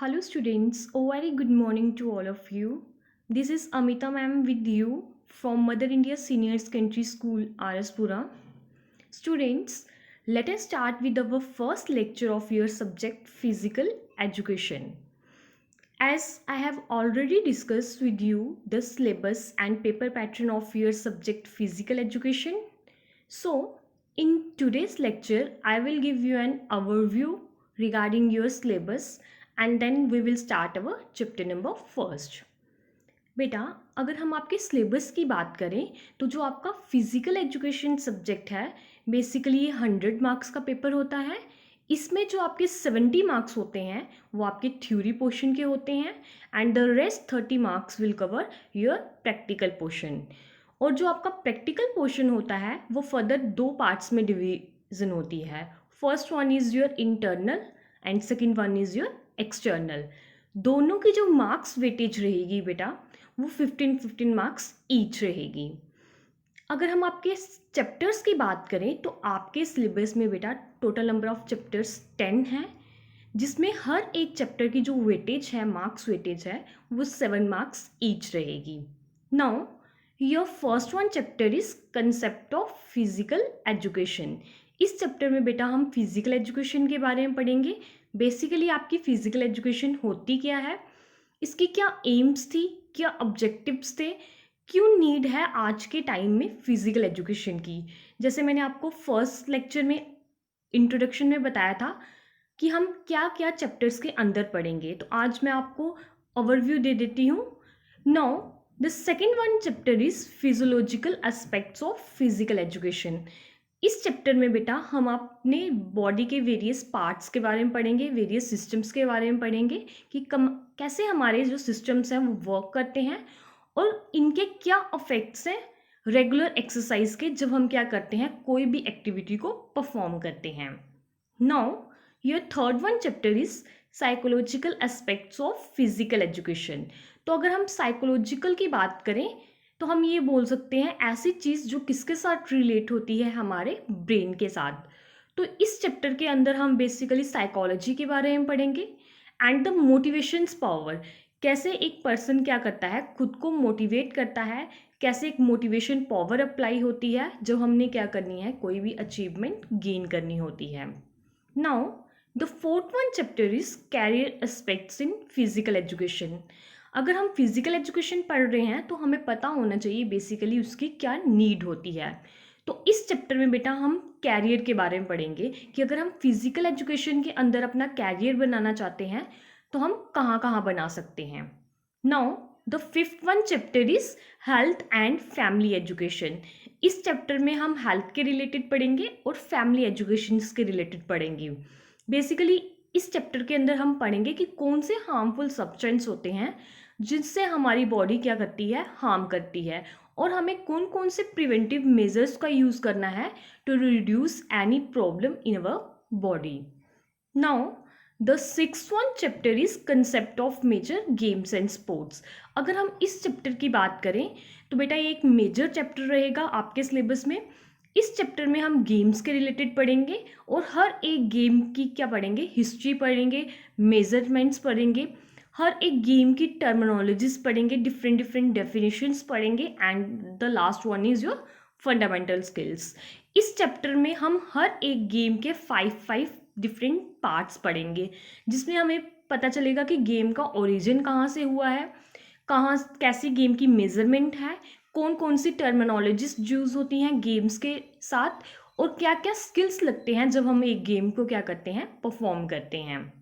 Hello students, a very good morning to all of you. This is Amita ma'am with you from Mother India Senior Secondary School, Araspura. Students, let us start with our first lecture of your subject Physical Education. As I have already discussed with you the syllabus and paper pattern of your subject Physical Education. So, in today's lecture, I will give you an overview regarding your syllabus and then we will start our chapter number first. बेटा, अगर हम आपके syllabus की बात करें तो जो आपका फिजिकल एजुकेशन सब्जेक्ट है बेसिकली ये 100 मार्क्स का पेपर होता है। इसमें जो आपके 70 मार्क्स होते हैं वो आपके थ्योरी पोर्शन के होते हैं and the rest 30 marks will cover your practical portion. और जो आपका प्रैक्टिकल पोर्शन होता है वो फर्दर दो पार्ट्स में डिवीजन होती है। First one is your internal and second one is your external. दोनों की जो मार्क्स वेटेज रहेगी बेटा वो 15-15 मार्क्स ईच रहेगी। अगर हम आपके चैप्टर्स की बात करें तो आपके सिलेबस में बेटा टोटल नंबर ऑफ चैप्टर्स 10 हैं, जिसमें हर एक चैप्टर की जो वेटेज है, मार्क्स वेटेज है, वो 7 मार्क्स ईच रहेगी। Now your first one chapter is concept of physical education. इस चैप्टर में बेटा हम फिजिकल एजुकेशन के बारे में पढ़ेंगे। बेसिकली आपकी फिजिकल एजुकेशन होती क्या है, इसकी क्या एम्स थी, क्या ऑब्जेक्टिव्स थे, क्यों नीड है आज के टाइम में फिजिकल एजुकेशन की। जैसे मैंने आपको फर्स्ट लेक्चर में इंट्रोडक्शन में बताया था कि हम क्या क्या चैप्टर्स के अंदर पढ़ेंगे, तो आज मैं आपको ओवरव्यू दे देती हूँ। Now the second one chapter is physiological aspects of physical education. इस चैप्टर में बेटा हम अपने बॉडी के वेरियस पार्ट्स के बारे में पढ़ेंगे, वेरियस सिस्टम्स के बारे में पढ़ेंगे कि कैसे हमारे जो सिस्टम्स हैं वो वर्क करते हैं और इनके क्या इफेक्ट्स हैं रेगुलर एक्सरसाइज के, जब हम क्या करते हैं कोई भी एक्टिविटी को परफॉर्म करते हैं। Now your third one chapter is psychological aspects of physical education. तो अगर हम साइकोलॉजिकल की बात करें तो हम ये बोल सकते हैं ऐसी चीज़ जो किसके साथ रिलेट होती है, हमारे ब्रेन के साथ। तो इस चैप्टर के अंदर हम बेसिकली साइकोलॉजी के बारे में पढ़ेंगे एंड द मोटिवेशंस पावर। कैसे एक पर्सन क्या करता है, खुद को मोटिवेट करता है, कैसे एक मोटिवेशन पावर अप्लाई होती है जब हमने क्या करनी है, कोई भी अचीवमेंट गेन करनी होती है। Now the fourth one chapter is career aspects in physical education. अगर हम फिजिकल एजुकेशन पढ़ रहे हैं तो हमें पता होना चाहिए बेसिकली उसकी क्या नीड होती है। तो इस चैप्टर में बेटा हम कैरियर के बारे में पढ़ेंगे कि अगर हम फिजिकल एजुकेशन के अंदर अपना कैरियर बनाना चाहते हैं तो हम कहाँ कहाँ बना सकते हैं। Now the fifth one chapter is health and family education. इस चैप्टर में हम हेल्थ के रिलेटेड पढ़ेंगे और फैमिली एजुकेशन के रिलेटेड पढ़ेंगे। बेसिकली इस चैप्टर के अंदर हम पढ़ेंगे कि कौन से हार्मफुल सब्सटेंस होते हैं जिनसे हमारी बॉडी क्या करती है, हार्म करती है, और हमें कौन कौन से प्रिवेंटिव मेजर्स का यूज़ करना है to reduce any problem in our body. Now the sixth one chapter is concept of major games and sports. अगर हम इस चैप्टर की बात करें तो बेटा ये एक मेजर चैप्टर रहेगा आपके सिलेबस में। इस चैप्टर में हम गेम्स के रिलेटेड पढ़ेंगे और हर एक गेम की क्या पढ़ेंगे, हिस्ट्री पढ़ेंगे, मेजरमेंट्स पढ़ेंगे, हर एक गेम की टर्मिनोलॉजीज पढ़ेंगे, डिफरेंट डिफरेंट डेफिनेशंस पढ़ेंगे and the last one is your fundamental skills. इस चैप्टर में हम हर एक गेम के 5 डिफरेंट पार्ट्स पढ़ेंगे, जिसमें हमें पता चलेगा कि गेम का ओरिजिन कहाँ से हुआ है, कहाँ कैसी गेम की मेजरमेंट है, कौन कौन सी टर्मिनोलॉजीज यूज होती हैं गेम्स के साथ, और क्या क्या स्किल्स लगते हैं जब हम एक गेम को क्या करते हैं, परफॉर्म करते हैं।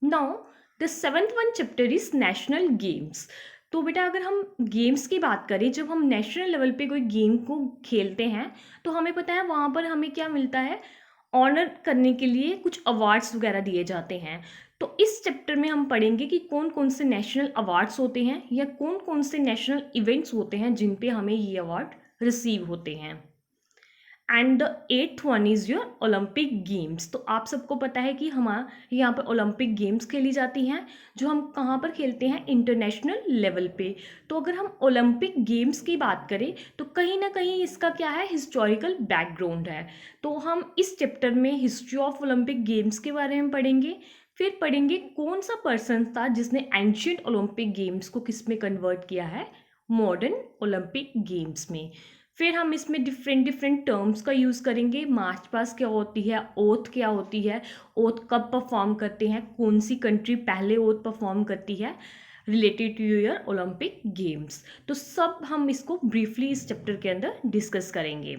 Now the seventh one chapter is national games. तो बेटा अगर हम गेम्स की बात करें, जब हम नेशनल लेवल पे कोई गेम को खेलते हैं तो हमें पता है वहाँ पर हमें क्या मिलता है, ऑनर करने के लिए कुछ अवार्ड्स वगैरह दिए जाते हैं। तो इस चैप्टर में हम पढ़ेंगे कि कौन कौन से नेशनल अवार्ड्स होते हैं या कौन कौन से नेशनल इवेंट्स होते हैं जिन पे हमें ये अवार्ड रिसीव होते हैं। And the eighth one is your Olympic games. तो आप सबको पता है कि हमारे यहाँ पर ओलंपिक गेम्स खेली जाती हैं, जो हम कहाँ पर खेलते हैं, इंटरनेशनल लेवल पे। तो अगर हम ओलंपिक गेम्स की बात करें तो कहीं ना कहीं इसका क्या है, हिस्टोरिकल बैकग्राउंड है। तो हम इस चैप्टर में हिस्ट्री ऑफ ओलंपिक गेम्स के बारे में पढ़ेंगे, फिर पढ़ेंगे कौन सा पर्सन था जिसने एंशियंट ओलंपिक गेम्स को किस में कन्वर्ट किया है, मॉडर्न ओलंपिक गेम्स में। फिर हम इसमें डिफरेंट डिफरेंट टर्म्स का यूज़ करेंगे, मार्च पास्ट क्या होती है, ओथ क्या होती है, ओथ कब परफॉर्म करते हैं, कौन सी कंट्री पहले ओथ परफॉर्म करती है related to your Olympic games. तो सब हम इसको ब्रीफली इस चैप्टर के अंदर डिस्कस करेंगे।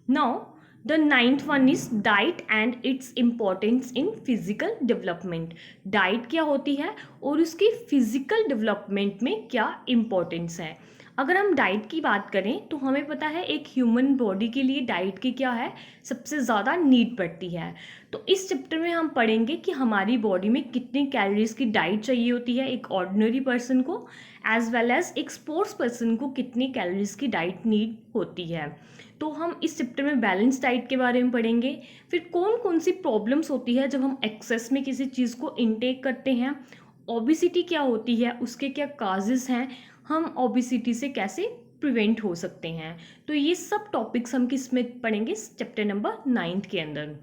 Now the ninth one is diet and its importance in physical development. Diet क्या होती है और उसकी फिजिकल डेवलपमेंट में क्या इम्पोर्टेंस है। अगर हम डाइट की बात करें तो हमें पता है एक ह्यूमन बॉडी के लिए डाइट की क्या है, सबसे ज़्यादा नीड पड़ती है। तो इस चैप्टर में हम पढ़ेंगे कि हमारी बॉडी में कितनी कैलोरीज की डाइट चाहिए होती है एक ऑर्डिनरी पर्सन को, एज वेल एज एक स्पोर्ट्स पर्सन को कितनी कैलोरीज की डाइट नीड होती है। तो हम इस चैप्टर में बैलेंस डाइट के बारे में पढ़ेंगे। फिर कौन कौन सी प्रॉब्लम्स होती है जब हम एक्सेस में किसी चीज़ को इनटेक करते हैं, ओबिसिटी क्या होती है, उसके क्या काजेज़ हैं, हम ओबिसिटी से कैसे प्रिवेंट हो सकते हैं। तो ये सब टॉपिक्स हम किस में पढ़ेंगे, चैप्टर नंबर 9 के अंदर।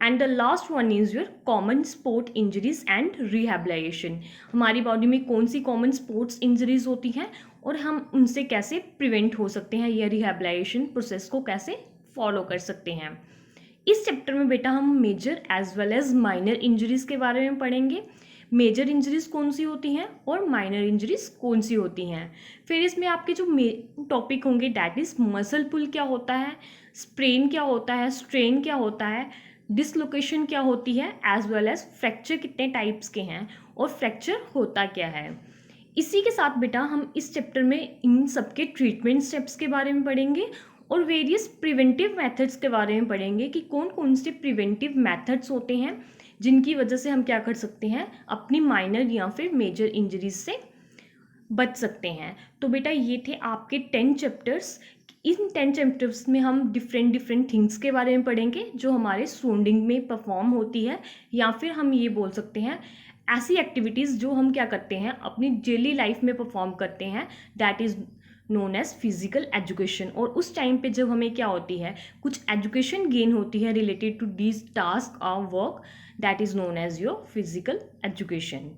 And the last one is your common sport injuries and rehabilitation. हमारी बॉडी में कौन सी कॉमन स्पोर्ट्स इंजरीज होती हैं और हम उनसे कैसे प्रिवेंट हो सकते हैं, या रिहेबिलिटेशन प्रोसेस को कैसे फॉलो कर सकते हैं। इस चैप्टर में बेटा हम major as well as minor injuries के बारे में पढ़ेंगे। मेजर इंजरीज कौन सी होती हैं और माइनर इंजरीज कौन सी होती हैं। फिर इसमें आपके जो टॉपिक होंगे दैट इज मसल पुल क्या होता है, स्प्रेन क्या होता है, स्ट्रेन क्या होता है, डिसलोकेशन क्या होती है, एज वेल एज फ्रैक्चर कितने टाइप्स के हैं और फ्रैक्चर होता क्या है। इसी के साथ बेटा हम इस चैप्टर में इन सबके ट्रीटमेंट स्टेप्स के बारे में पढ़ेंगे और वेरियस प्रिवेंटिव मेथड्स के बारे में पढ़ेंगे कि कौन कौन से प्रिवेंटिव मेथड्स होते हैं जिनकी वजह से हम क्या कर सकते हैं, अपनी माइनर या फिर मेजर इंजरीज से बच सकते हैं। तो बेटा ये थे आपके 10 चैप्टर्स। इन 10 चैप्टर्स में हम डिफरेंट डिफरेंट थिंग्स के बारे में पढ़ेंगे जो हमारे सराउंडिंग में परफॉर्म होती है, या फिर हम ये बोल सकते हैं ऐसी एक्टिविटीज़ जो हम क्या करते हैं अपनी डेली लाइफ में परफॉर्म करते हैं, that is known as physical education. और उस टाइम पे जब हमें क्या होती है, कुछ एजुकेशन गेन होती है रिलेटेड टू दिस टास्क और work, that is known as your physical education.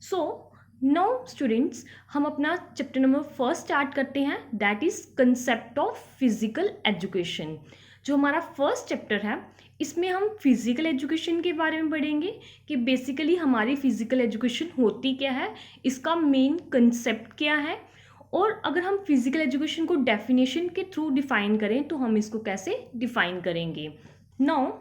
So now students, हम अपना चैप्टर नंबर 1 स्टार्ट करते हैं, that is concept of physical education. जो हमारा फर्स्ट चैप्टर है इसमें हम फिजिकल एजुकेशन के बारे में पढ़ेंगे कि बेसिकली हमारी फिजिकल एजुकेशन होती क्या है, इसका मेन कंसेप्ट क्या है, और अगर हम फिजिकल एजुकेशन को डेफिनेशन के थ्रू डिफाइन करें तो हम इसको कैसे डिफाइन करेंगे। Now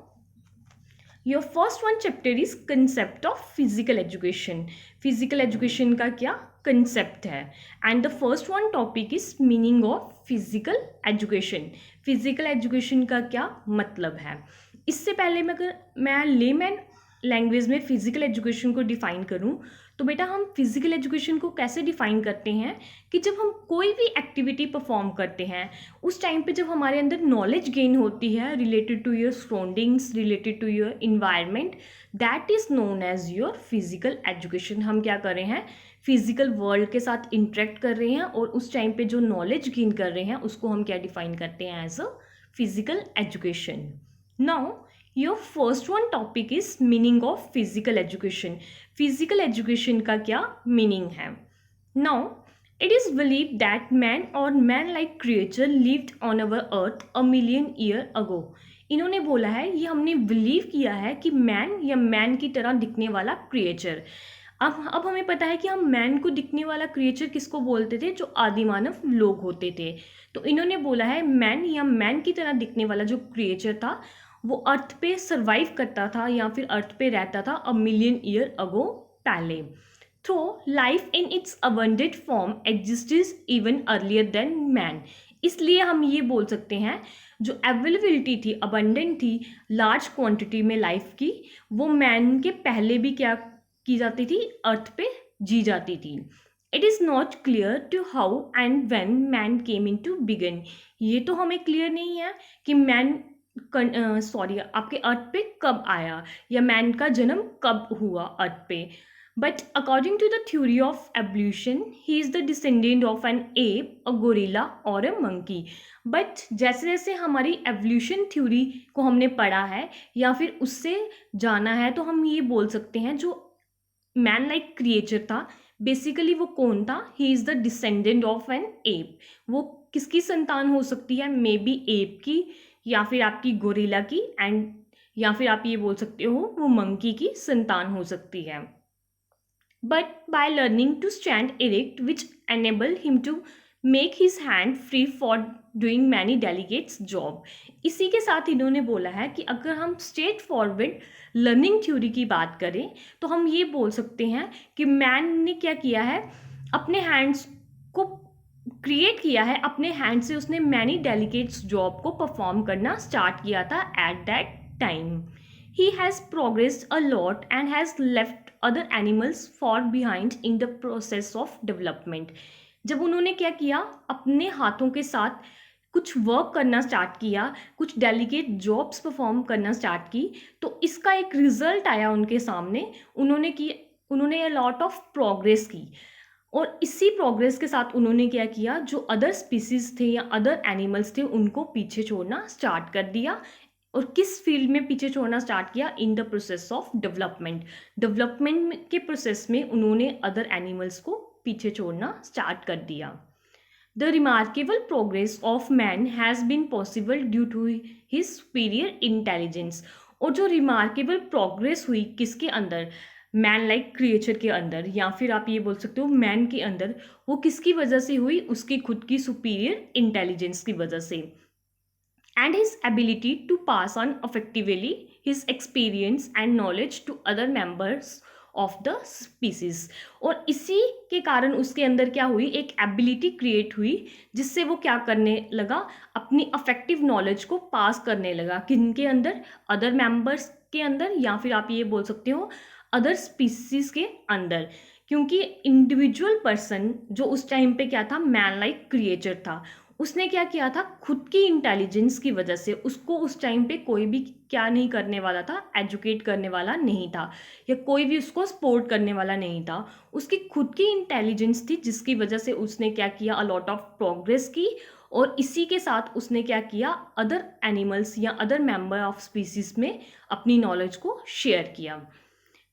your first one chapter is concept of physical education. Physical education का क्या कंसेप्ट है, and the first one topic is meaning of physical education. Physical education का क्या मतलब है। इससे पहले मैं लेमैन लैंग्वेज में फिजिकल एजुकेशन को डिफाइन करूं तो बेटा हम फिजिकल एजुकेशन को कैसे डिफाइन करते हैं कि जब हम कोई भी एक्टिविटी परफॉर्म करते हैं उस टाइम पे जब हमारे अंदर नॉलेज गेन होती है related to your surroundings, related to your environment, that is known as your physical education. हम क्या कर रहे हैं, फिजिकल वर्ल्ड के साथ इंटरेक्ट कर रहे हैं और उस टाइम पे जो नॉलेज गेन कर रहे हैं उसको हम क्या डिफाइन करते हैं, as a physical education. Now your first one topic is meaning of physical education. Physical education का क्या मीनिंग है। Now it is believe that man और man like creature lived on our earth a million year ago. इन्होंने बोला है, ये हमने believe किया है कि मैन या मैन की तरह दिखने वाला क्रिएचर। अब हमें पता है कि हम मैन को दिखने वाला क्रिएचर किसको बोलते थे, जो आदिमानव लोग होते थे। तो इन्होंने बोला है मैन या मैन की तरह दिखने वाला जो क्रिएचर था वो अर्थ पे सर्वाइव करता था या फिर अर्थ पे रहता था अ मिलियन ईयर अगो पहले। Though life in its abundant form existed even earlier than man. इसलिए हम ये बोल सकते हैं जो अवेलेबिलिटी थी, अबंडेंट थी लार्ज क्वांटिटी में लाइफ की, वो मैन के पहले भी क्या की जाती थी, अर्थ पे जी जाती थी। It is not clear to how and when man came in to begin. ये तो हमें क्लियर नहीं है कि मैन आपके अर्थ पे कब आया या मैन का जन्म कब हुआ अर्थ पे। But according to the theory of evolution he is the descendant of an ape, a gorilla और अ मंकी। बट जैसे जैसे हमारी एवोल्यूशन थ्योरी को हमने पढ़ा है या फिर उससे जाना है तो हम ये बोल सकते हैं जो मैन लाइक क्रिएचर था, बेसिकली वो कौन था? He is the descendant of an ape. वो किसकी संतान हो सकती है? मे बी एप की, या फिर आपकी गोरिल्ला की, एंड या फिर आप ये बोल सकते हो वो मंकी की संतान हो सकती है। But by learning to stand erect, which enabled him to make his hand free for doing many delegates job। इसी के साथ इन्होंने बोला है कि अगर हम स्ट्रेट फॉरवर्ड लर्निंग थ्योरी की बात करें तो हम ये बोल सकते हैं कि मैन ने क्या किया है, अपने हैंड्स को क्रिएट किया है, अपने हैंड से उसने मैनी डेलिकेट्स जॉब को परफॉर्म करना स्टार्ट किया था at that time. He has progressed a lot and has left other animals far behind in the process of development। जब उन्होंने क्या किया, अपने हाथों के साथ कुछ वर्क करना स्टार्ट किया, कुछ डेलिकेट जॉब्स परफॉर्म करना स्टार्ट की, तो इसका एक रिजल्ट आया उनके सामने। उन्होंने लॉट ऑफ प्रोग्रेस की, और इसी प्रोग्रेस के साथ उन्होंने क्या किया, जो अदर स्पीसीज थे या अदर एनिमल्स थे उनको पीछे छोड़ना स्टार्ट कर दिया। और किस फील्ड में पीछे छोड़ना स्टार्ट किया? In the process of development. Development के प्रोसेस में उन्होंने अदर एनिमल्स को पीछे छोड़ना स्टार्ट कर दिया। The remarkable progress of man has been possible due to his superior intelligence. और जो रिमार्केबल प्रोग्रेस हुई किसके अंदर? मैन लाइक क्रिएचर के अंदर, या फिर आप ये बोल सकते हो मैन के अंदर। वो किसकी वजह से हुई? उसकी खुद की सुपीरियर इंटेलिजेंस की वजह से, and his ability to pass on effectively his experience and knowledge to other members of the species। और इसी के कारण उसके अंदर क्या हुई, एक एबिलिटी क्रिएट हुई जिससे वो क्या करने लगा, अपनी अफेक्टिव नॉलेज को पास करने लगा। किनके अंदर? अदर मेंबर्स के अंदर, या फिर आप ये बोल सकते हो अदर स्पीसीज के अंदर। क्योंकि इंडिविजुअल पर्सन जो उस टाइम पे क्या था, मैन लाइक क्रिएचर था, उसने क्या किया था, खुद की इंटेलिजेंस की वजह से उसको उस टाइम पे कोई भी क्या नहीं करने वाला था, एजुकेट करने वाला नहीं था, या कोई भी उसको सपोर्ट करने वाला नहीं था। उसकी खुद की इंटेलिजेंस थी जिसकी वजह से उसने क्या किया, अ लॉट ऑफ प्रोग्रेस की। और इसी के साथ उसने क्या किया, अदर एनिमल्स या अदर मेंबर ऑफ स्पीसीज में अपनी नॉलेज को शेयर किया।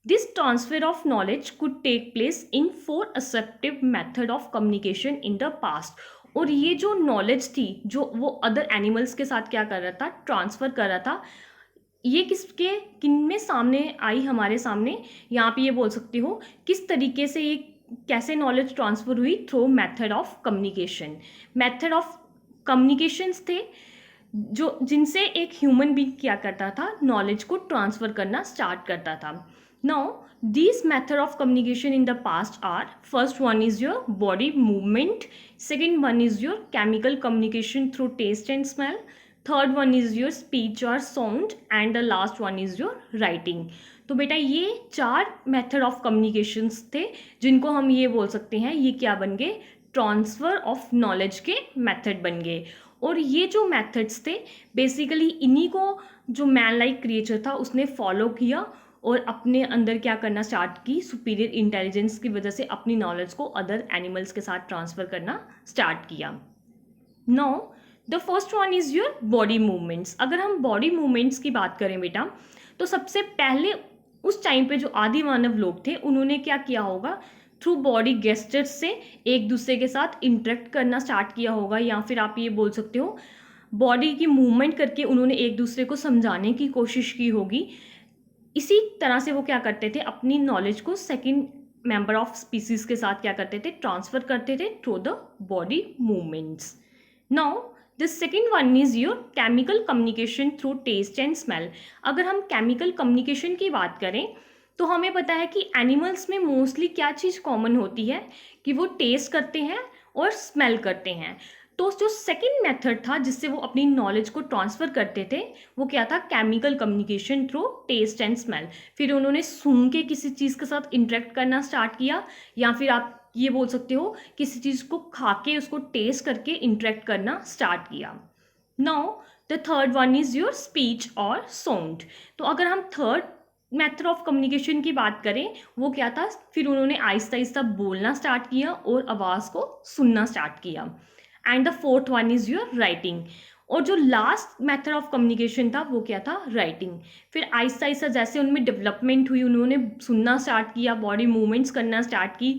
This transfer of knowledge could take place in 4 exceptive method of communication in the past. और ये जो नॉलेज थी जो वो अदर एनिमल्स के साथ क्या कर रहा था, ट्रांसफ़र कर रहा था, ये किसके किन में सामने आई हमारे सामने? यहाँ पे ये बोल सकते हो किस तरीके से ये कैसे नॉलेज ट्रांसफ़र हुई, through method of communication. Method of communications थे जो जिनसे एक ह्यूमन बीइंग क्या करता था, नॉलेज को ट्रांसफ़र करना स्टार्ट करता था। Now, these method of communication in the past are, first one is your body movement, second one is your chemical communication through taste and smell, third one is your speech or sound, and the last one is your writing। तो बेटा ये 4 method of communications थे जिनको हम ये बोल सकते हैं, ये क्या बन गए, ट्रांसफ़र ऑफ नॉलेज के मेथड बन गए। और ये जो मेथड्स थे बेसिकली इन्हीं को जो मैन लाइक क्रिएचर था उसने फॉलो किया और अपने अंदर क्या करना स्टार्ट की, सुपीरियर इंटेलिजेंस की वजह से अपनी नॉलेज को अदर एनिमल्स के साथ ट्रांसफ़र करना स्टार्ट किया। Now the first one is your body movements. अगर हम बॉडी मूवमेंट्स की बात करें बेटा, तो सबसे पहले उस टाइम पे जो आदि मानव लोग थे उन्होंने क्या किया होगा, थ्रू बॉडी गेस्टर्स से एक दूसरे के साथ इंटरेक्ट करना स्टार्ट किया होगा, या फिर आप ये बोल सकते हो बॉडी की मूवमेंट करके उन्होंने एक दूसरे को समझाने की कोशिश की होगी। इसी तरह से वो क्या करते थे, अपनी नॉलेज को सेकंड मेंबर ऑफ स्पीसीज के साथ क्या करते थे, ट्रांसफ़र करते थे through the body movements. Now the second one is your chemical communication through taste and smell. अगर हम केमिकल कम्युनिकेशन की बात करें तो हमें पता है कि एनिमल्स में मोस्टली क्या चीज़ कॉमन होती है कि वो टेस्ट करते हैं और स्मेल करते हैं। तो जो सेकंड मेथड था जिससे वो अपनी नॉलेज को ट्रांसफ़र करते थे वो क्या था, chemical communication through taste and smell. फिर उन्होंने सूंघ के किसी चीज़ के साथ इंटरेक्ट करना स्टार्ट किया, या फिर आप ये बोल सकते हो किसी चीज़ को खा के उसको टेस्ट करके इंटरेक्ट करना स्टार्ट किया। Now the third one is your speech और साउंड। तो अगर हम थर्ड मेथड ऑफ कम्युनिकेशन की बात करें वो क्या था, फिर उन्होंने आहिस्ता आहिस्ता बोलना स्टार्ट किया और आवाज़ को सुनना स्टार्ट किया। And the fourth one is your writing. और जो लास्ट मेथड ऑफ कम्युनिकेशन था वो क्या था, राइटिंग। फिर आहिस्ता आहिस्ता जैसे उनमें डेवलपमेंट हुई, उन्होंने सुनना स्टार्ट किया, बॉडी मूवमेंट्स करना स्टार्ट की,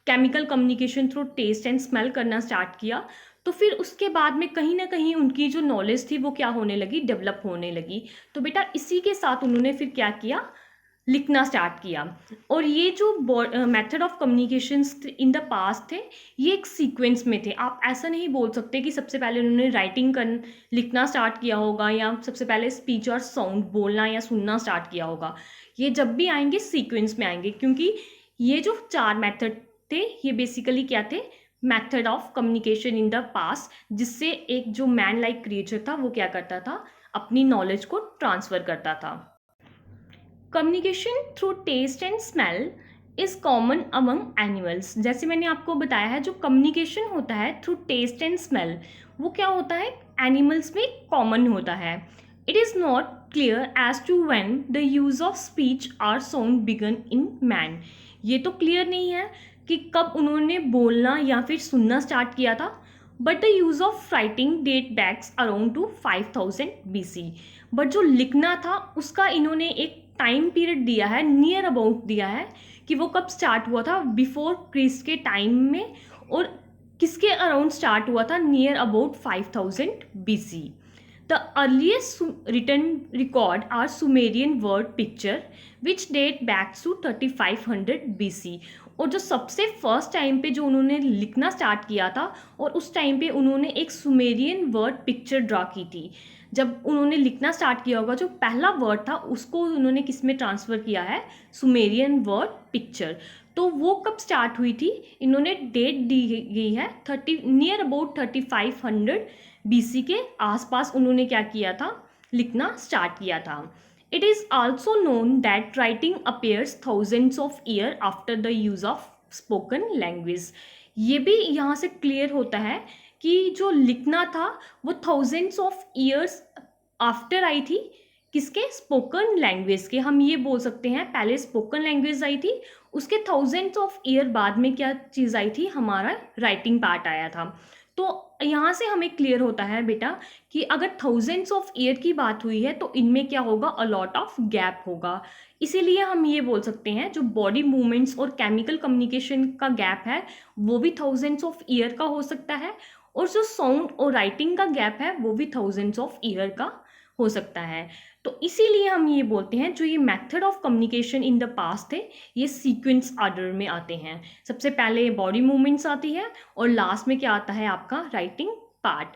chemical communication through taste and smell करना स्टार्ट किया, तो फिर उसके बाद में कहीं ना कहीं उनकी जो नॉलेज थी वो क्या होने लगी, डेवलप होने लगी। तो बेटा इसी के साथ उन्होंने फिर क्या किया, लिखना स्टार्ट किया। और ये जो method of communication in the past थे, ये एक सीक्वेंस में थे। आप ऐसा नहीं बोल सकते कि सबसे पहले उन्होंने राइटिंग कर लिखना स्टार्ट किया होगा, या सबसे पहले स्पीच और साउंड बोलना या सुनना स्टार्ट किया होगा। ये जब भी आएंगे सीक्वेंस में आएंगे, क्योंकि ये जो 4 मेथड थे ये बेसिकली क्या थे, method of communication in the past, जिससे एक जो मैन लाइक क्रिएचर था वो क्या करता था, अपनी नॉलेज को ट्रांसफर करता था। Communication through taste and smell is common among animals. जैसे मैंने आपको बताया है, जो कम्युनिकेशन होता है थ्रू टेस्ट एंड स्मेल वो क्या होता है, एनिमल्स में कॉमन होता है। It is not clear as to when the use of speech or sound began in man. ये तो क्लियर नहीं है कि कब उन्होंने बोलना या फिर सुनना स्टार्ट किया था, but the use of writing date backs around to 5000 BC। But जो लिखना था उसका इन्होंने एक टाइम पीरियड दिया है, नियर अबाउट दिया है कि वो कब स्टार्ट हुआ था, बिफोर क्रिस्ट के टाइम में, और किसके अराउंड स्टार्ट हुआ था, near about 5000 BC। The earliest written record are Sumerian word picture which date back to 3500 BC। और जो सबसे फर्स्ट टाइम पे जो उन्होंने लिखना स्टार्ट किया था, और उस टाइम पे उन्होंने एक सुमेरियन वर्ड पिक्चर ड्रा की थी। जब उन्होंने लिखना स्टार्ट किया होगा, जो पहला वर्ड था उसको उन्होंने किस में ट्रांसफ़र किया है, सुमेरियन वर्ड पिक्चर। तो वो कब स्टार्ट हुई थी, इन्होंने डेट दी गई है 30 नियर अबाउट 3500 BC के आसपास उन्होंने क्या किया था, लिखना स्टार्ट किया था। It is also known that writing appears thousands of year after the use of spoken language. ये भी यहाँ से क्लियर होता है कि जो लिखना था वो thousands of years after I थी, किसके, स्पोकन लैंग्वेज के। हम ये बोल सकते हैं पहले स्पोकन लैंग्वेज आई थी, उसके थाउजेंड्स ऑफ ईयर बाद में क्या चीज़ आई थी, हमारा राइटिंग पार्ट आया था। तो यहाँ से हमें क्लियर होता है बेटा कि अगर थाउजेंड्स ऑफ ईयर की बात हुई है तो इनमें क्या होगा, अ लॉट ऑफ गैप होगा। इसीलिए हम ये बोल सकते हैं जो बॉडी मूवमेंट्स और केमिकल कम्युनिकेशन का गैप है वो भी थाउजेंड्स ऑफ ईयर का हो सकता है, और जो साउंड और राइटिंग का गैप है वो भी थाउजेंड्स ऑफ ईयर का हो सकता है। तो इसीलिए हम ये बोलते हैं जो ये method of communication in the past थे ये सीक्वेंस ऑर्डर में आते हैं। सबसे पहले बॉडी मूवमेंट्स आती है और लास्ट में क्या आता है, आपका राइटिंग पार्ट।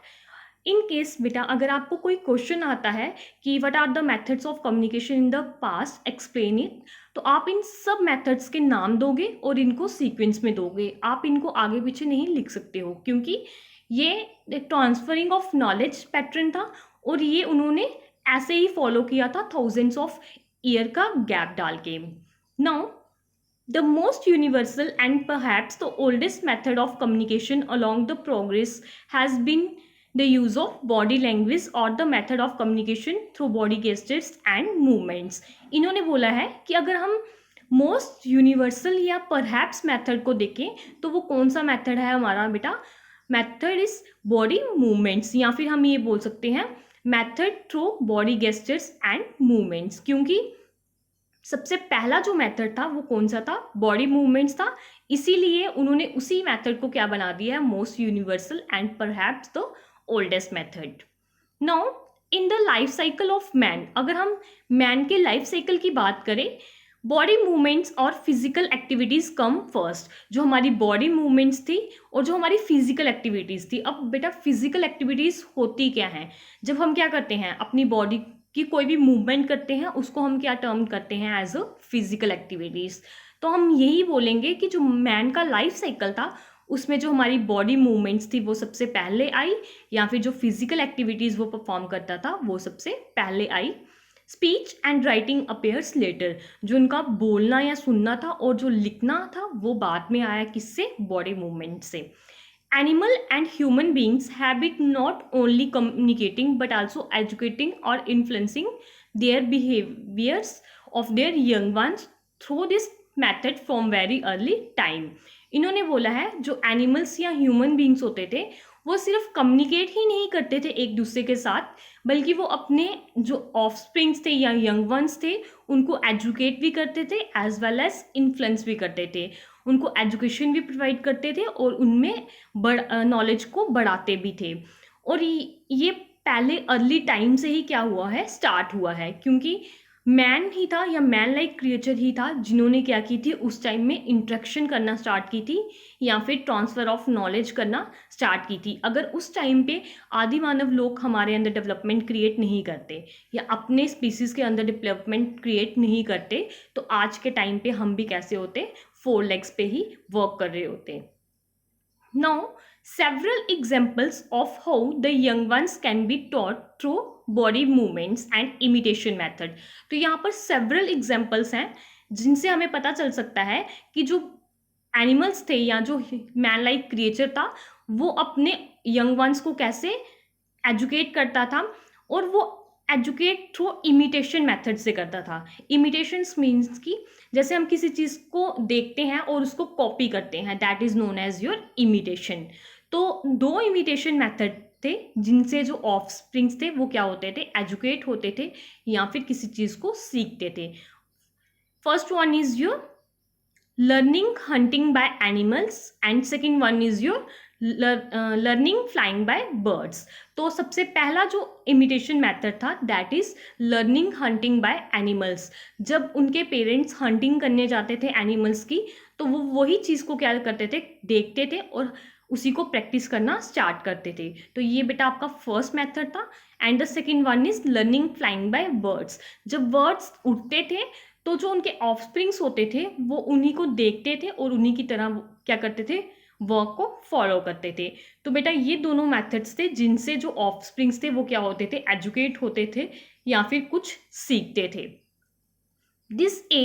इन केस बेटा अगर आपको कोई क्वेश्चन आता है कि what are the methods of communication in the past, explain it, तो आप इन सब मेथड्स के नाम दोगे और इनको सीक्वेंस में दोगे। आप इनको आगे पीछे नहीं लिख सकते हो, क्योंकि ये ट्रांसफरिंग ऑफ नॉलेज पैटर्न था और ये उन्होंने ऐसे ही फॉलो किया था थाउजेंड्स ऑफ ईयर का गैप डाल के। Now the most universal and perhaps the oldest method of communication along the progress has been the use of body language और the method of communication through body gestures and movements. इन्होंने बोला है कि अगर हम most universal या perhaps method को देखें तो वो कौन सा मेथड है हमारा बेटा, मेथड इज बॉडी मूवमेंट्स, या फिर हम ये बोल सकते हैं method through body gestures and movements, क्योंकि सबसे पहला जो मेथड था वो कौन सा था, बॉडी मूवमेंट्स था। इसीलिए उन्होंने उसी मेथड को क्या बना दिया है, most universal and perhaps the oldest method. Now in the life cycle of man, अगर हम मैन के लाइफ साइकिल की बात करें, बॉडी मूवमेंट्स और फिजिकल एक्टिविटीज़ कम फर्स्ट। जो हमारी बॉडी मूवमेंट्स थी और जो हमारी फिजिकल एक्टिविटीज़ थी। अब बेटा फिजिकल एक्टिविटीज़ होती क्या हैं, जब हम क्या करते हैं अपनी बॉडी की कोई भी मूवमेंट करते हैं उसको हम क्या टर्म करते हैं, एज अ फिजिकल एक्टिविटीज़। तो हम यही बोलेंगे कि जो मैन का लाइफ साइकिल था उसमें जो हमारी बॉडी मूवमेंट्स थी वो सबसे पहले आई, या फिर जो फिजिकल एक्टिविटीज़ वो परफॉर्म करता था वो सबसे पहले आई। Speech and writing appears later, जो उनका बोलना या सुनना था और जो लिखना था वो बाद में आया, किससे, बॉडी मूवमेंट से। Animal and human beings habit not only communicating but also educating और influencing their behaviours of their young ones through this method from very early time. इन्होंने बोला है जो एनिमल्स या ह्यूमन बींग्स होते थे वो सिर्फ कम्युनिकेट ही नहीं करते थे एक दूसरे के साथ, बल्कि वो अपने जो ऑफस्प्रिंग्स थे या यंग वंस थे उनको एजुकेट भी करते थे एज वेल एज इन्फ्लुएंस भी करते थे, उनको एजुकेशन भी प्रोवाइड करते थे और उनमें नॉलेज को बढ़ाते भी थे। और ये पहले अर्ली टाइम से ही क्या हुआ है, स्टार्ट हुआ है, क्योंकि मैन ही था या मैन लाइक क्रिएचर ही था जिन्होंने क्या की थी उस टाइम में इंट्रैक्शन करना स्टार्ट की थी या फिर ट्रांसफ़र ऑफ नॉलेज करना स्टार्ट की थी। अगर उस टाइम पे आदि मानव लोग हमारे अंदर डेवलपमेंट क्रिएट नहीं करते या अपने स्पीसीज़ के अंदर डेवलपमेंट क्रिएट नहीं करते, तो आज के टाइम पे हम भी कैसे होते, 4 लेग्स पे ही वर्क कर रहे होते। Now, several examples of how the young ones can be taught through body movements and imitation method. तो यहाँ पर several examples हैं जिनसे हमें पता चल सकता है कि जो एनिमल्स थे या जो मैन लाइक क्रिएचर था वो अपने यंग वंस को कैसे एजुकेट करता था, और वो एजुकेट थ्रू इमिटेशन मेथड से करता था। इमिटेशंस मीन्स कि जैसे हम किसी चीज़ को देखते हैं और उसको कॉपी करते हैं, that is known as your imitation. तो 2 इमिटेशन मेथड थे जिनसे जो ऑफ स्प्रिंग्स थे वो क्या होते थे, एजुकेट होते थे या फिर किसी चीज़ को सीखते थे। First one is your learning hunting by animals and second one is your learning flying by birds। तो सबसे पहला जो इमिटेशन मेथड था that is learning hunting by animals. जब उनके पेरेंट्स हंटिंग करने जाते थे एनिमल्स की, तो वो वही चीज़ को क्या करते थे, देखते थे और उसी को प्रैक्टिस करना स्टार्ट करते थे। तो ये बेटा आपका फर्स्ट मेथड था। And the second one is learning flying bye birds. जब बर्ड्स उड़ते थे तो जो उनके ऑफस्प्रिंग्स होते थे वो उन्हीं को देखते थे और उन्हीं की तरह क्या करते थे, वर्क को फॉलो करते थे। तो बेटा ये दोनों मेथड्स थे जिनसे जो ऑफस्प्रिंग्स थे वो क्या होते थे, एजुकेट होते थे या फिर कुछ सीखते थे। दिस